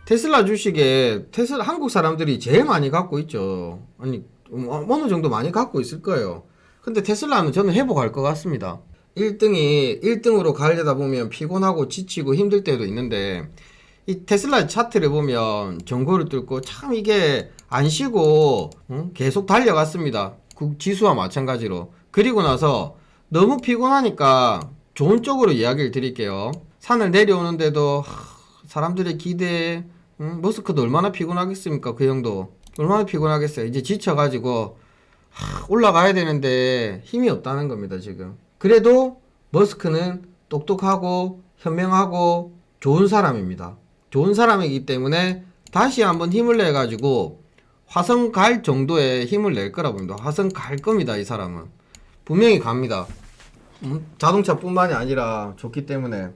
테슬라 주식에 한국 사람들이 제일 많이 갖고 있죠. 아니, 어느 정도 많이 갖고 있을 거예요. 근데 테슬라는 저는 회복할 것 같습니다. 1등으로 가려다 보면 피곤하고 지치고 힘들 때도 있는데, 이 테슬라 차트를 보면 전고를 뚫고 참 이게 안 쉬고 계속 달려갔습니다. 그 지수와 마찬가지로. 그리고 나서 너무 피곤하니까 좋은 쪽으로 이야기를 드릴게요. 산을 내려오는데도 사람들의 기대에 머스크도 얼마나 피곤하겠습니까? 그 형도 얼마나 피곤하겠어요. 이제 지쳐가지고 올라가야 되는데 힘이 없다는 겁니다, 지금. 그래도 머스크는 똑똑하고 현명하고 좋은 사람입니다. 좋은 사람이기 때문에 다시 한번 힘을 내가지고 화성 갈 정도의 힘을 낼 거라고 봅니다. 화성 갈 겁니다, 이 사람은. 분명히 갑니다. 자동차뿐만이 아니라 좋기 때문에.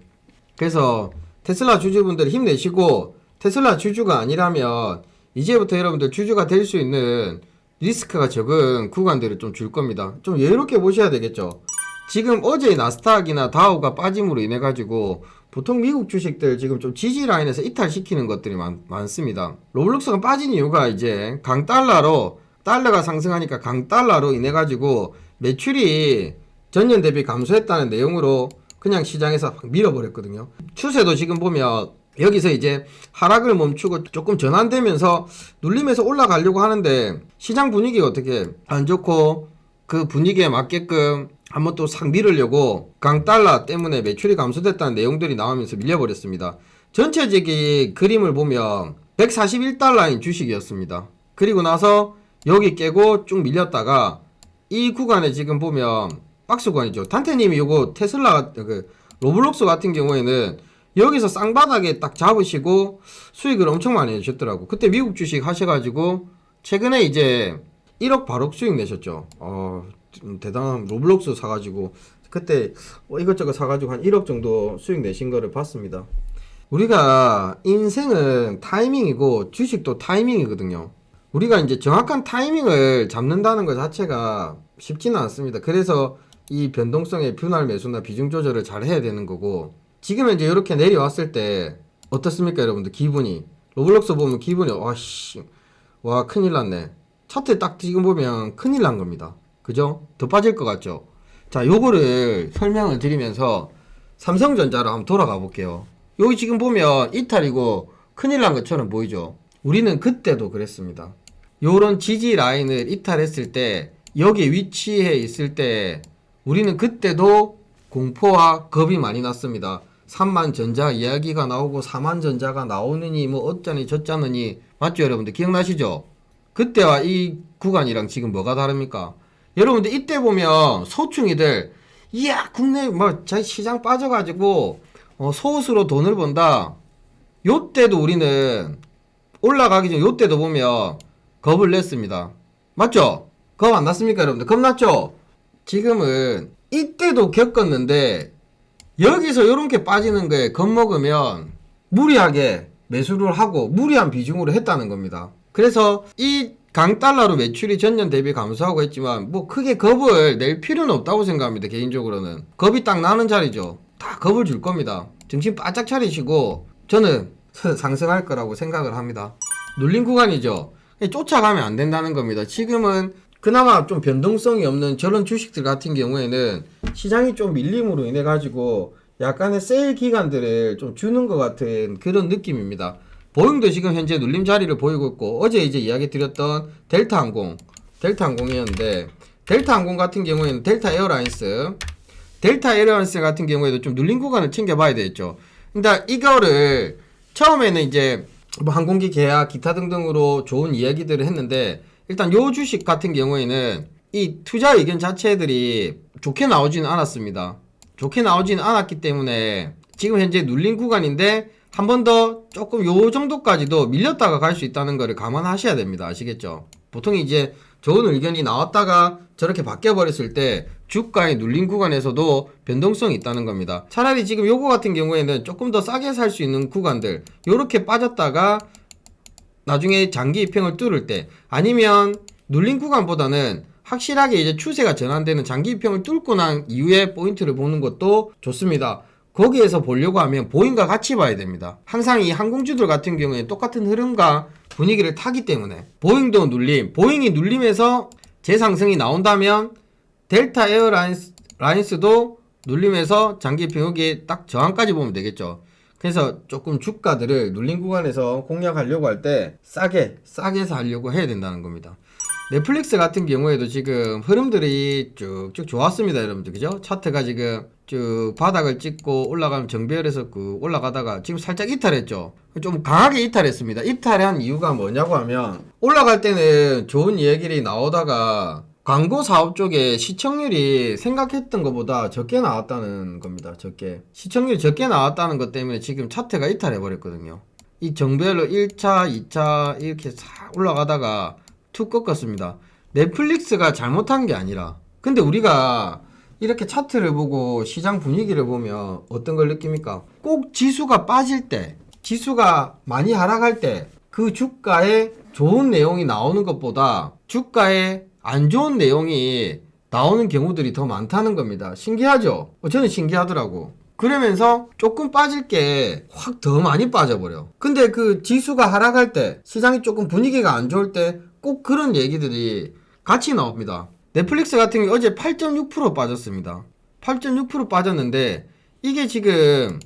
그래서 테슬라 주주분들 힘내시고, 테슬라 주주가 아니라면 이제부터 여러분들 주주가 될 수 있는 리스크가 적은 구간들을 좀 줄 겁니다. 좀 여유롭게 보셔야 되겠죠. 지금 어제 나스닥이나 다우가 빠짐으로 인해 가지고 보통 미국 주식들 지금 좀 지지 라인에서 이탈시키는 것들이 많습니다. 로블록스가 빠진 이유가 이제 강달러로, 달러가 상승하니까 강달러로 인해 가지고 매출이 전년 대비 감소했다는 내용으로 그냥 시장에서 밀어버렸거든요. 추세도 지금 보면 여기서 이제 하락을 멈추고 조금 전환되면서 눌리면서 올라가려고 하는데, 시장 분위기가 어떻게 안 좋고 그 분위기에 맞게끔 한번 또 싹 밀으려고 강달러 때문에 매출이 감소됐다는 내용들이 나오면서 밀려버렸습니다. 전체적인 그림을 보면 141달러인 주식이었습니다. 그리고 나서 여기 깨고 쭉 밀렸다가 이 구간에 지금 보면 박스권이죠. 단테님이 요거 테슬라 로블록스 같은 경우에는 여기서 쌍바닥에 딱 잡으시고 수익을 엄청 많이 내셨더라고. 그때 미국 주식 하셔가지고 최근에 이제 1억 바로 수익 내셨죠. 대단한 로블록스 사가지고 그때 이것저것 사가지고 한 1억 정도 수익 내신 거를 봤습니다. 우리가 인생은 타이밍이고 주식도 타이밍이거든요. 우리가 이제 정확한 타이밍을 잡는다는 것 자체가 쉽지는 않습니다. 그래서 이 변동성의 분할 매수나 비중 조절을 잘 해야 되는 거고, 지금 이제 이렇게 내려왔을 때 어떻습니까, 여러분들? 기분이 로블록스 보면 기분이 와 큰일 났네. 차트 딱 지금 보면 큰일 난 겁니다. 그죠? 더 빠질 것 같죠? 자, 요거를 설명을 드리면서 삼성전자로 한번 돌아가 볼게요. 여기 지금 보면 이탈이고 큰일 난 것처럼 보이죠? 우리는 그때도 그랬습니다. 요런 지지 라인을 이탈했을 때, 여기 위치해 있을 때 우리는 그때도 공포와 겁이 많이 났습니다. 3만 전자 이야기가 나오고 4만 전자가 나오느니 뭐 어쩌니 저쩌느니, 맞죠 여러분들? 기억나시죠? 그때와 이 구간이랑 지금 뭐가 다릅니까? 여러분들 이때 보면 소충이들 이야 국내 뭐 시장 빠져가지고 소수로 돈을 번다. 요때도 우리는 올라가기 전 요때도 보면 겁을 냈습니다. 맞죠? 겁 안 났습니까 여러분들? 겁 났죠? 지금은 이때도 겪었는데 여기서 요렇게 빠지는 거에 겁먹으면 무리하게 매수를 하고 무리한 비중으로 했다는 겁니다. 그래서 이 강달러로 매출이 전년 대비 감소하고 했지만 뭐 크게 겁을 낼 필요는 없다고 생각합니다. 개인적으로는 겁이 딱 나는 자리죠. 다 겁을 줄 겁니다. 정신 바짝 차리시고 저는 상승할 거라고 생각을 합니다. 눌린 구간이죠. 쫓아가면 안 된다는 겁니다. 지금은 그나마 좀 변동성이 없는 저런 주식들 같은 경우에는 시장이 좀 밀림으로 인해 가지고 약간의 세일 기간들을 좀 주는 것 같은 그런 느낌입니다. 보잉도 지금 현재 눌림 자리를 보이고 있고, 어제 이제 이야기 드렸던 델타항공이었는데, 델타항공 같은 경우에는 델타 에어라인스 같은 경우에도 좀 눌린 구간을 챙겨봐야 되겠죠. 근데 이거를 처음에는 이제 뭐 항공기 계약 기타 등등으로 좋은 이야기들을 했는데, 일단 요 주식 같은 경우에는 이 투자 의견 자체들이 좋게 나오지는 않았습니다. 좋게 나오지는 않았기 때문에 지금 현재 눌린 구간인데 한 번 더 조금 요 정도까지도 밀렸다가 갈 수 있다는 거를 감안하셔야 됩니다. 아시겠죠? 보통 이제 좋은 의견이 나왔다가 저렇게 바뀌어 버렸을 때 주가의 눌린 구간에서도 변동성이 있다는 겁니다. 차라리 지금 요거 같은 경우에는 조금 더 싸게 살 수 있는 구간들, 요렇게 빠졌다가 나중에 장기 입행을 뚫을 때, 아니면 눌린 구간보다는 확실하게 이제 추세가 전환되는 장기 입행을 뚫고 난 이후에 포인트를 보는 것도 좋습니다. 거기에서 보려고 하면 보잉과 같이 봐야 됩니다. 항상 이 항공주들 같은 경우에 똑같은 흐름과 분위기를 타기 때문에 보잉도 눌림, 보잉이 눌림에서 재상승이 나온다면 델타 에어라인스도 눌림에서 장기 평역이 딱 저항까지 보면 되겠죠. 그래서 조금 주가들을 눌린 구간에서 공략하려고 할 때 싸게 사려고 해야 된다는 겁니다. 넷플릭스 같은 경우에도 지금 흐름들이 쭉쭉 좋았습니다, 여러분들. 그죠? 차트가 지금 쭉 바닥을 찍고 올라가면 정배열에서 올라가다가 지금 살짝 이탈했죠. 좀 강하게 이탈했습니다. 이탈한 이유가 뭐냐고 하면 올라갈 때는 좋은 이야기들이 나오다가 광고 사업 쪽에 시청률이 생각했던 것보다 적게 나왔다는 겁니다. 시청률이 적게 나왔다는 것 때문에 지금 차트가 이탈해 버렸거든요. 이 정배열로 1차, 2차 이렇게 싹 올라가다가 툭 꺾었습니다. 넷플릭스가 잘못한 게 아니라, 근데 우리가 이렇게 차트를 보고 시장 분위기를 보면 어떤 걸 느낍니까? 꼭 지수가 빠질 때, 지수가 많이 하락할 때 그 주가에 좋은 내용이 나오는 것보다 주가에 안 좋은 내용이 나오는 경우들이 더 많다는 겁니다. 신기하죠? 저는 신기하더라고. 그러면서 조금 빠질 게 확 더 많이 빠져버려. 근데 그 지수가 하락할 때, 시장이 조금 분위기가 안 좋을 때 꼭 그런 얘기들이 같이 나옵니다. 넷플릭스 같은 경우 어제 8.6% 빠졌습니다. 8.6% 빠졌는데 이게 지금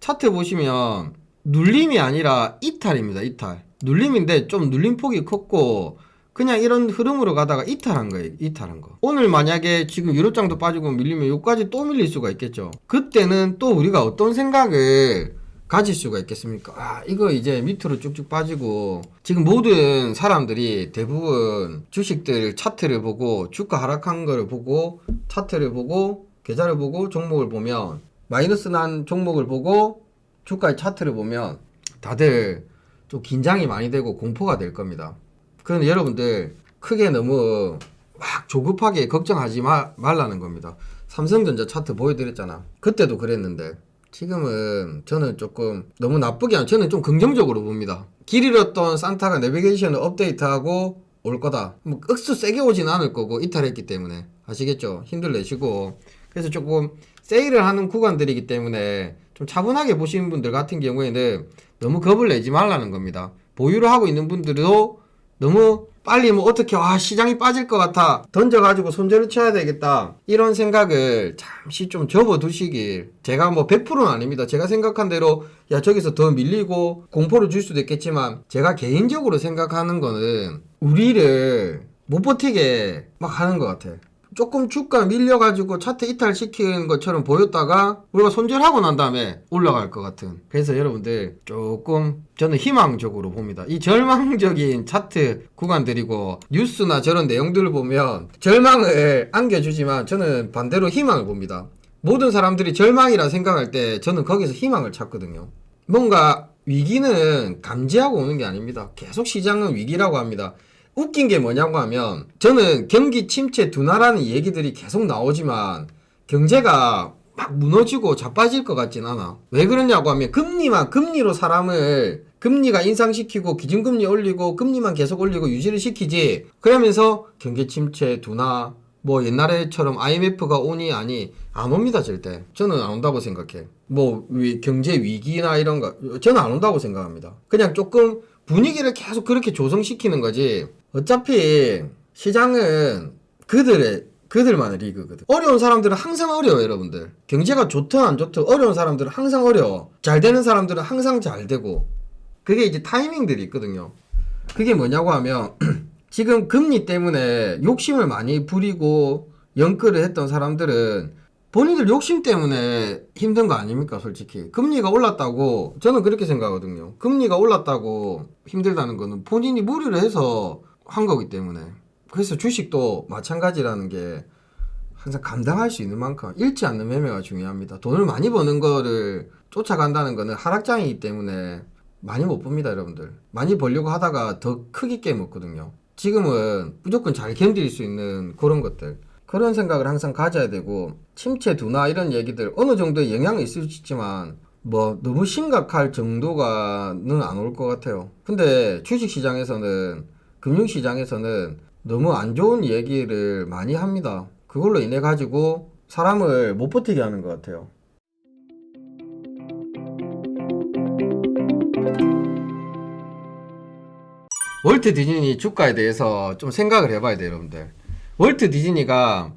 차트 보시면 눌림이 아니라 이탈입니다. 이탈. 눌림인데 좀 눌림폭이 컸고 그냥 이런 흐름으로 가다가 이탈한 거예요. 이탈한 거. 오늘 만약에 지금 유럽장도 빠지고 밀리면 여기까지 또 밀릴 수가 있겠죠. 그때는 또 우리가 어떤 생각을 가질 수가 있겠습니까? 이거 이제 밑으로 쭉쭉 빠지고 지금 모든 사람들이 대부분 주식들 차트를 보고 주가 하락한 거를 보고 차트를 보고 계좌를 보고 종목을 보면 마이너스 난 종목을 보고 주가의 차트를 보면 다들 좀 긴장이 많이 되고 공포가 될 겁니다. 그런데 여러분들 크게 너무 막 조급하게 걱정하지 말라는 겁니다. 삼성전자 차트 보여드렸잖아. 그때도 그랬는데 지금은 저는 조금 너무 나쁘게 아니라 저는 좀 긍정적으로 봅니다. 길 잃었던 산타가 내비게이션을 업데이트하고 올 거다. 뭐 억수 세게 오진 않을 거고 이탈했기 때문에 아시겠죠? 힘들 내시고 그래서 조금 세일을 하는 구간들이기 때문에 좀 차분하게 보시는 분들 같은 경우에는 너무 겁을 내지 말라는 겁니다. 보유를 하고 있는 분들도 너무 빨리 뭐 어떻게 시장이 빠질 것 같아 던져가지고 손절을 쳐야 되겠다 이런 생각을 잠시 좀 접어두시길. 제가 뭐 100%는 아닙니다. 제가 생각한 대로 저기서 더 밀리고 공포를 줄 수도 있겠지만 제가 개인적으로 생각하는 거는 우리를 못 버티게 막 하는 것 같아. 조금 주가 밀려가지고 차트 이탈시키는 것처럼 보였다가 우리가 손절하고 난 다음에 올라갈 것 같은. 그래서 여러분들 조금 저는 희망적으로 봅니다. 이 절망적인 차트 구간들이고 뉴스나 저런 내용들을 보면 절망을 안겨주지만 저는 반대로 희망을 봅니다. 모든 사람들이 절망이라 생각할 때 저는 거기서 희망을 찾거든요. 뭔가 위기는 감지하고 오는 게 아닙니다. 계속 시장은 위기라고 합니다. 웃긴 게 뭐냐고 하면 저는 경기 침체 둔화라는 얘기들이 계속 나오지만 경제가 막 무너지고 자빠질 것 같진 않아. 왜 그러냐고 하면 금리로 사람을 금리가 인상시키고 기준금리 올리고 금리만 계속 올리고 유지를 시키지. 그러면서 경기 침체 둔화 뭐 옛날에처럼 IMF가 오니 아니 안 옵니다. 절대. 저는 안 온다고 생각해. 뭐 경제 위기나 이런 거 저는 안 온다고 생각합니다. 그냥 조금 분위기를 계속 그렇게 조성시키는 거지. 어차피 시장은 그들만의 리그거든. 어려운 사람들은 항상 어려워. 여러분들 경제가 좋든 안 좋든 어려운 사람들은 항상 어려워. 잘 되는 사람들은 항상 잘 되고 그게 이제 타이밍들이 있거든요. 그게 뭐냐고 하면 지금 금리 때문에 욕심을 많이 부리고 연끌을 했던 사람들은 본인들 욕심 때문에 힘든 거 아닙니까? 솔직히 금리가 올랐다고 저는 그렇게 생각하거든요. 금리가 올랐다고 힘들다는 거는 본인이 무리를 해서 한 거기 때문에. 그래서 주식도 마찬가지라는 게 항상 감당할 수 있는 만큼 잃지 않는 매매가 중요합니다. 돈을 많이 버는 거를 쫓아간다는 거는 하락장이기 때문에 많이 못 봅니다. 여러분들 많이 벌려고 하다가 더 크게 깨먹거든요. 지금은 무조건 잘 견딜 수 있는 그런 것들, 그런 생각을 항상 가져야 되고, 침체 둔화 이런 얘기들 어느 정도의 영향이 있을 수 있지만 뭐 너무 심각할 정도가는 안 올 것 같아요. 근데 주식시장에서는 금융시장에서는 너무 안 좋은 얘기를 많이 합니다. 그걸로 인해 가지고 사람을 못 버티게 하는 것 같아요. 월트 디즈니 주가에 대해서 좀 생각을 해봐야 돼요, 여러분들. 월트 디즈니가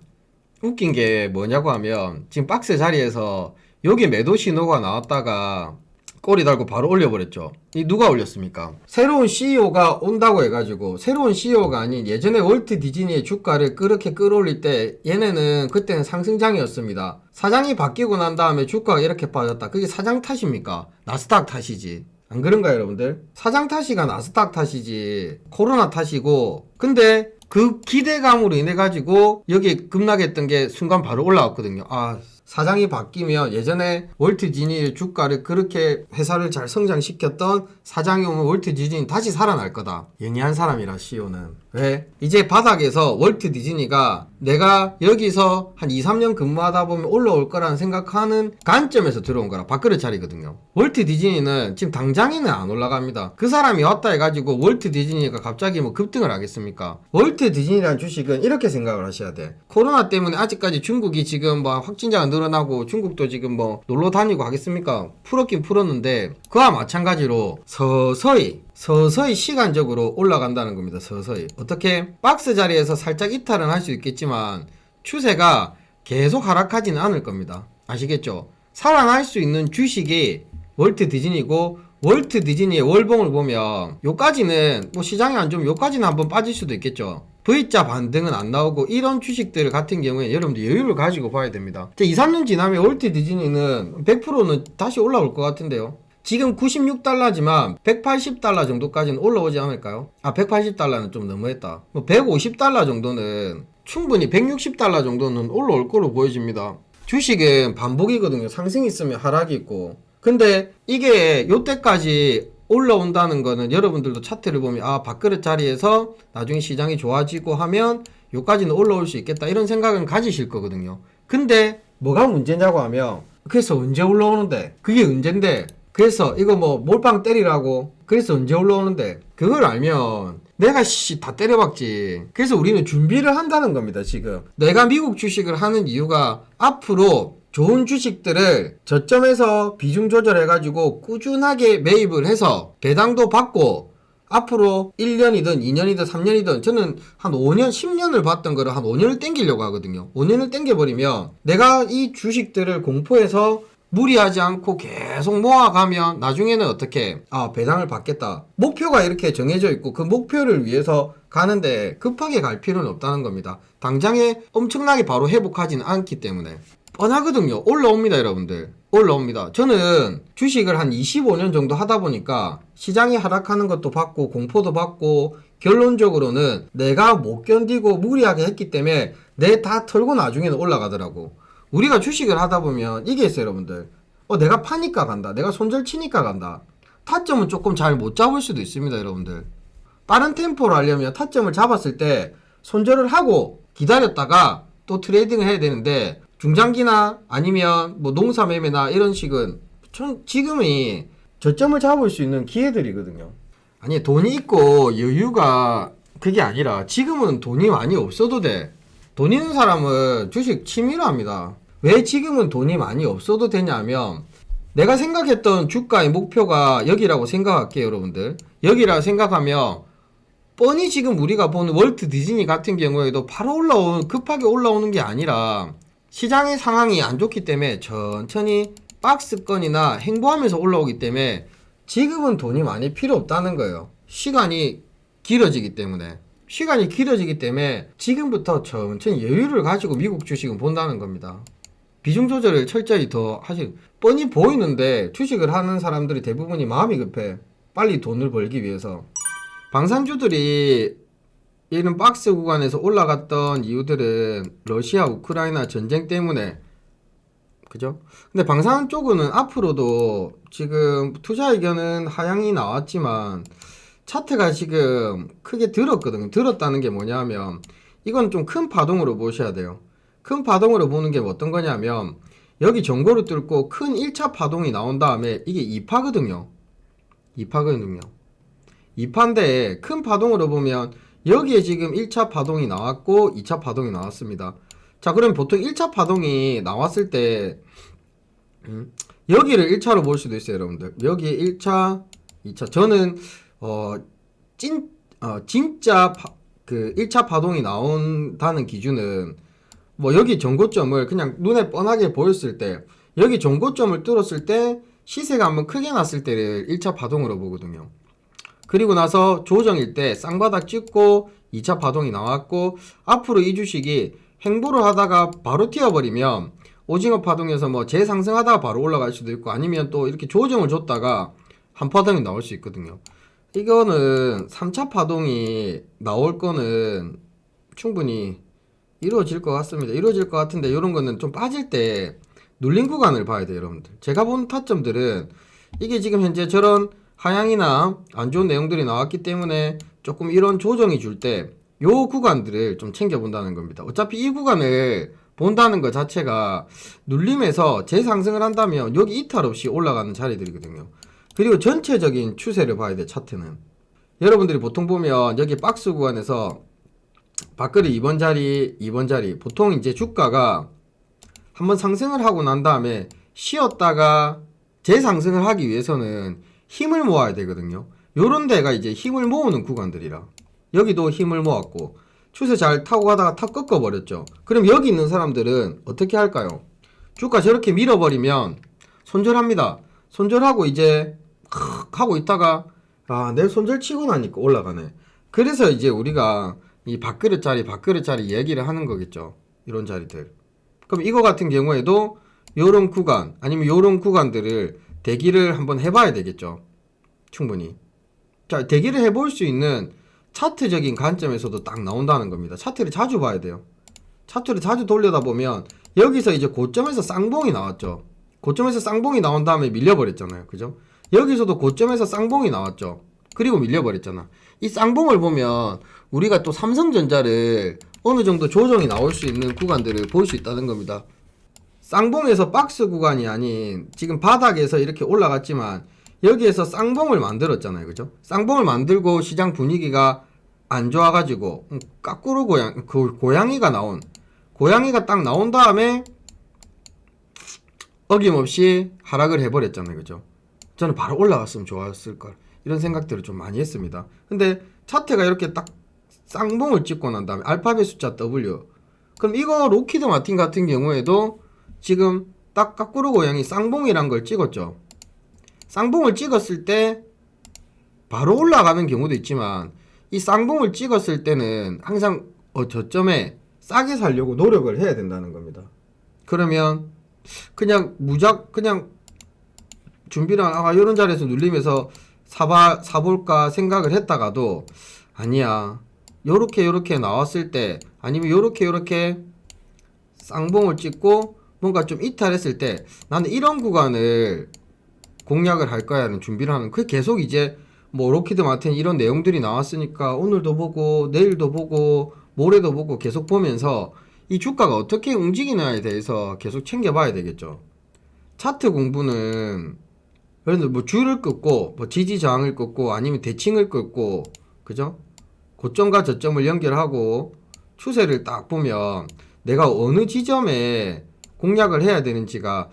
웃긴 게 뭐냐고 하면 지금 박스 자리에서 여기 매도 신호가 나왔다가 꼬리 달고 바로 올려버렸죠. 이 누가 올렸습니까? 새로운 CEO가 온다고 해가지고, 새로운 CEO가 아닌 예전에 월트 디즈니의 주가를 그렇게 끌어올릴 때 얘네는 그때는 상승장이었습니다. 사장이 바뀌고 난 다음에 주가가 이렇게 빠졌다. 그게 사장 탓입니까? 나스닥 탓이지. 안 그런가요, 여러분들? 사장 탓이가 나스닥 탓이지 코로나 탓이고. 근데 그 기대감으로 인해 가지고 여기 급락했던 게 순간 바로 올라왔거든요. 아, 사장이 바뀌면 예전에 월트 디즈니 주가를 그렇게 회사를 잘 성장시켰던 사장이 오면 월트 디즈니 다시 살아날 거다. 영리한 사람이라 CEO는. 왜? 이제 바닥에서 월트 디즈니가 내가 여기서 한 2, 3년 근무하다 보면 올라올 거라는 생각하는 관점에서 들어온 거라. 밥그릇 자리거든요. 월트 디즈니는 지금 당장에는 안 올라갑니다. 그 사람이 왔다 해가지고 월트 디즈니가 갑자기 뭐 급등을 하겠습니까? 월트 디즈니라는 주식은 이렇게 생각을 하셔야 돼. 코로나 때문에 아직까지 중국이 지금 뭐 확진자가 늘어나고 중국도 지금 뭐 놀러 다니고 하겠습니까? 풀었긴 풀었는데 그와 마찬가지로 서서히 시간적으로 올라간다는 겁니다. 서서히. 어떻게? 박스 자리에서 살짝 이탈은 할 수 있겠지만 추세가 계속 하락하지는 않을 겁니다. 아시겠죠? 살아날 수 있는 주식이 월트 디즈니고, 월트 디즈니의 월봉을 보면 요까지는 뭐 시장이 안 좋으면 요까지는 한번 빠질 수도 있겠죠. V자 반등은 안 나오고, 이런 주식들 같은 경우에 여러분들 여유를 가지고 봐야 됩니다. 2, 3년 지나면 월트 디즈니는 100%는 다시 올라올 것 같은데요. 지금 96달러지만 180달러 정도까지는 올라오지 않을까요? 아, 180달러는 좀 너무했다. 뭐 150달러 정도는 충분히, 160달러 정도는 올라올 거로 보여집니다. 주식은 반복이거든요. 상승이 있으면 하락이 있고. 근데 이게 요때까지 올라온다는 거는 여러분들도 차트를 보면 아, 밥그릇 자리에서 나중에 시장이 좋아지고 하면 요까지는 올라올 수 있겠다, 이런 생각은 가지실 거거든요. 근데 뭐가 문제냐고 하면, 그래서 언제 올라오는데? 그게 언젠데? 그래서 이거 뭐 몰빵 때리라고? 그래서 언제 올라오는데? 그걸 알면 내가 다 때려박지. 그래서 우리는 준비를 한다는 겁니다. 지금 내가 미국 주식을 하는 이유가 앞으로 좋은 주식들을 저점에서 비중 조절해가지고 꾸준하게 매입을 해서 배당도 받고, 앞으로 1년이든 2년이든 3년이든 저는 한 5년, 10년을 봤던 거를 한 5년을 땡기려고 하거든요. 5년을 땡겨버리면 내가 이 주식들을 공포해서 무리하지 않고 계속 모아가면 나중에는 어떻게, 아, 배당을 받겠다, 목표가 이렇게 정해져 있고 그 목표를 위해서 가는데 급하게 갈 필요는 없다는 겁니다. 당장에 엄청나게 바로 회복하지는 않기 때문에. 뻔하거든요. 올라옵니다, 여러분들. 올라옵니다. 저는 주식을 한 25년 정도 하다 보니까 시장이 하락하는 것도 봤고 공포도 봤고, 결론적으로는 내가 못 견디고 무리하게 했기 때문에 내 다 털고 나중에는 올라가더라고. 우리가 주식을 하다 보면 이게 있어요, 여러분들. 내가 파니까 간다, 내가 손절 치니까 간다. 타점은 조금 잘 못 잡을 수도 있습니다, 여러분들. 빠른 템포로 하려면 타점을 잡았을 때 손절을 하고 기다렸다가 또 트레이딩을 해야 되는데, 중장기나 아니면 뭐 농사매매나 이런 식은 지금이 저점을 잡을 수 있는 기회들이거든요. 아니, 돈이 있고 여유가 그게 아니라 지금은 돈이 많이 없어도 돼. 돈 있는 사람은 주식 취미로 합니다. 왜 지금은 돈이 많이 없어도 되냐면, 내가 생각했던 주가의 목표가 여기라고 생각할게요, 여러분들. 여기라고 생각하면 뻔히 지금 우리가 보는 월트 디즈니 같은 경우에도 바로 급하게 올라오는 게 아니라 시장의 상황이 안 좋기 때문에 천천히 박스권이나 횡보하면서 올라오기 때문에 지금은 돈이 많이 필요 없다는 거예요. 시간이 길어지기 때문에 지금부터 천천히 여유를 가지고 미국 주식은 본다는 겁니다. 비중 조절을 철저히 더 뻔히 보이는데 주식을 하는 사람들이 대부분이 마음이 급해. 빨리 돈을 벌기 위해서. 방산주들이 이런 박스 구간에서 올라갔던 이유들은 러시아 우크라이나 전쟁 때문에, 그죠? 근데 방산 쪽은 앞으로도 지금 투자 의견은 하향이 나왔지만 차트가 지금 크게 들었거든요. 들었다는 게 뭐냐면, 이건 좀 큰 파동으로 보셔야 돼요. 큰 파동으로 보는 게 어떤 거냐면, 여기 전고를 뚫고 큰 1차 파동이 나온 다음에 이게 2파거든요. 2파인데 큰 파동으로 보면 여기에 지금 1차 파동이 나왔고 2차 파동이 나왔습니다. 자, 그럼 보통 1차 파동이 나왔을 때 여기를 1차로 볼 수도 있어요, 여러분들. 여기에 1차, 2차. 저는 진짜 그 1차 파동이 나온다는 기준은 뭐 여기 전고점을 그냥 눈에 뻔하게 보였을 때 여기 전고점을 뚫었을 때 시세가 한번 크게 났을 때를 1차 파동으로 보거든요. 그리고 나서 조정일 때 쌍바닥 찍고 2차 파동이 나왔고 앞으로 이 주식이 행보를 하다가 바로 튀어버리면 오징어 파동에서 뭐 재상승하다가 바로 올라갈 수도 있고 아니면 또 이렇게 조정을 줬다가 한 파동이 나올 수 있거든요. 이거는 3차 파동이 나올 거는 충분히 이루어질 것 같습니다. 이루어질 것 같은데 이런 거는 좀 빠질 때 눌린 구간을 봐야 돼요, 여러분들. 제가 본 타점들은 이게 지금 현재 저런 하향이나 안 좋은 내용들이 나왔기 때문에 조금 이런 조정이 줄 때 요 구간들을 좀 챙겨본다는 겁니다. 어차피 이 구간을 본다는 것 자체가 눌림에서 재상승을 한다면 여기 이탈 없이 올라가는 자리들이거든요. 그리고 전체적인 추세를 봐야 돼, 차트는. 여러분들이 보통 보면 여기 박스 구간에서 밥그릇 2번 자리 보통 이제 주가가 한번 상승을 하고 난 다음에 쉬었다가 재상승을 하기 위해서는 힘을 모아야 되거든요. 요런 데가 이제 힘을 모으는 구간들이라. 여기도 힘을 모았고 추세 잘 타고 가다가 탁 꺾어버렸죠. 그럼 여기 있는 사람들은 어떻게 할까요? 주가 저렇게 밀어버리면 손절합니다. 손절하고 이제 하고 있다가 내 손절 치고 나니까 올라가네. 그래서 이제 우리가 이 밥그릇 자리 얘기를 하는 거겠죠. 이런 자리들. 그럼 이거 같은 경우에도 요런 구간 아니면 요런 구간들을 대기를 한번 해봐야 되겠죠. 충분히. 자, 대기를 해볼 수 있는 차트적인 관점에서도 딱 나온다는 겁니다. 차트를 자주 봐야 돼요. 차트를 자주 돌려다 보면 여기서 이제 고점에서 쌍봉이 나왔죠. 고점에서 쌍봉이 나온 다음에 밀려버렸잖아요. 그죠? 여기서도 고점에서 쌍봉이 나왔죠. 그리고 밀려버렸잖아. 이 쌍봉을 보면 우리가 또 삼성전자를 어느 정도 조정이 나올 수 있는 구간들을 볼 수 있다는 겁니다. 쌍봉에서 박스 구간이 아닌 지금 바닥에서 이렇게 올라갔지만 여기에서 쌍봉을 만들었잖아요. 그죠? 쌍봉을 만들고 시장 분위기가 안 좋아가지고 까꾸루 고양이가 딱 나온 다음에 어김없이 하락을 해버렸잖아요. 그죠? 저는 바로 올라갔으면 좋았을걸 이런 생각들을 좀 많이 했습니다. 근데 차트가 이렇게 딱 쌍봉을 찍고 난 다음에 알파벳 숫자 W, 그럼 이거 로키드 마틴 같은 경우에도 지금 딱 까꾸루 고양이 쌍봉이란 걸 찍었죠. 쌍봉을 찍었을 때 바로 올라가는 경우도 있지만 이 쌍봉을 찍었을 때는 항상 저점에 싸게 살려고 노력을 해야 된다는 겁니다. 그러면 그냥 그냥 준비를 이런 자리에서 눌리면서 사볼까 생각을 했다가도 아니야. 요렇게 나왔을 때 아니면 요렇게 쌍봉을 찍고 뭔가 좀 이탈했을 때 나는 이런 구간을 공략을 할 거야 하는 준비를 하는, 그 계속 이제 뭐 로키드 마틴 이런 내용들이 나왔으니까 오늘도 보고 내일도 보고 모레도 보고 계속 보면서 이 주가가 어떻게 움직이냐에 대해서 계속 챙겨봐야 되겠죠. 차트 공부는 그런데 뭐 줄을 긋고 뭐 지지 저항을 긋고 아니면 대칭을 긋고 그죠? 고점과 저점을 연결하고 추세를 딱 보면 내가 어느 지점에 공략을 해야 되는지가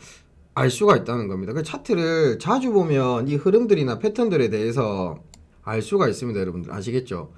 알 수가 있다는 겁니다. 그 차트를 자주 보면 이 흐름들이나 패턴들에 대해서 알 수가 있습니다. 여러분들 아시겠죠?